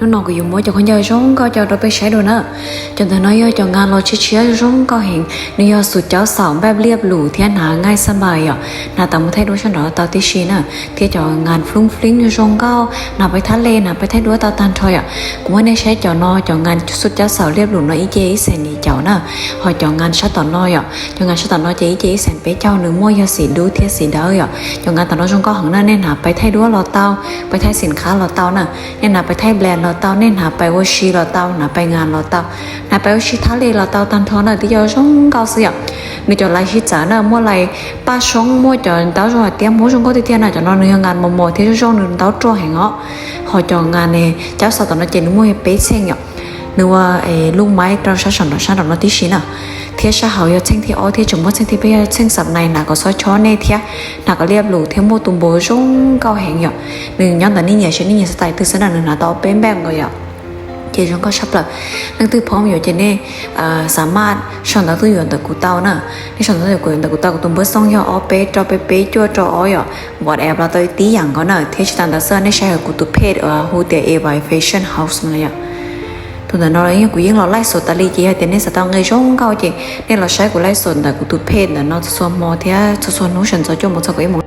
nó nọ cái dùng mỗi cho con giờ giống có cho nóไปใช้đồ nữa cho nên nói choงานเราเชี่ยgiống có hiện nếuสุดเจ้าสาวแบบเรียบหรูเที่ยหนาง่ายสบายอ่ะน่าแต่ไม่ใช่ดูฉันหรอตอนที่ชีน่ะที่จะงานฟลุ้งฟลิ้งgiốngก็น่าไปทะเลน่าไปทะเลตอนตันทอยอ่ะกูไม่ได้ใช้จอนอจองานสุดเจ้าสาวเรียบหรูน้อยเจ๊เสนีเจ้าน่ะหอยจองานชัดต่อน้อยอ่ะจองานชัดต่อน้อยเจ๊เสนไปเจ้าหนึ่งมั่วยาสีดูเที่ยสีเด้ออ่ะจองานต่อน้อยgiốngก็หังหน้าเนี่ยน่าไปทะเลเราเต้าไปทะสินค้าเราเต้าน่ะเนี่ยน่าไปทะแบรนด์เราเต้าเนี่ยน่าไปวอชีเราเต้าน่าไปงานเราเต้าน่าไปวอชีทะเลเราเต้าตันทอน่ะที่จะgiống cao siêu người cho lại hít trả nè mua lại ba sống mua cho tao rồi tiêm mua trong có tiền này cho nó nương ngàn một thế cho nương tao cho hàng ngõ họ cho ngàn này cháu sao tao nó chỉ mua bé sen nhở nương lúc máy tao sản nó tí xí nè thế sao họ yêu tranh thì thế chúng mua tranh thì bây giờ tranh sập này là có soi chó này thế là có liệp lù thêm mua tùng bố trong cao hàng nhở nương nhón tao ní nhẹ sẽ ní nhẹ tại từ sáng là nương là tao bém bém rồi nhở chỉ trong có sắp là năng tư phóng nhiều trên nàyสามารถชนตัวตัวอย่างตัวกูเต้านะที่ชนตัวอย่างตัวกูเต้ากูตุ้มเบอร์ซ่องย่ออเปจอเปเปจั่วจออ้อยบอดแอบเราตัวตีอย่างก็น่ะที่ฉันตัดเสื้อในใช้กูตุเพศฮูเตเอไวแฟชั่นเฮาส์มาเลยทุนแต่เราเนี่ยกูยังเราไล่สดตาลีจีให้เต็นในสตางค์เงยช่องเก่าจีเนี่ยเราใช้กูไล่สดแต่กูตุเพศแต่เราจะส่วนมอที่จะส่วนนู้นฉันจะจมหมดสักกี่โมง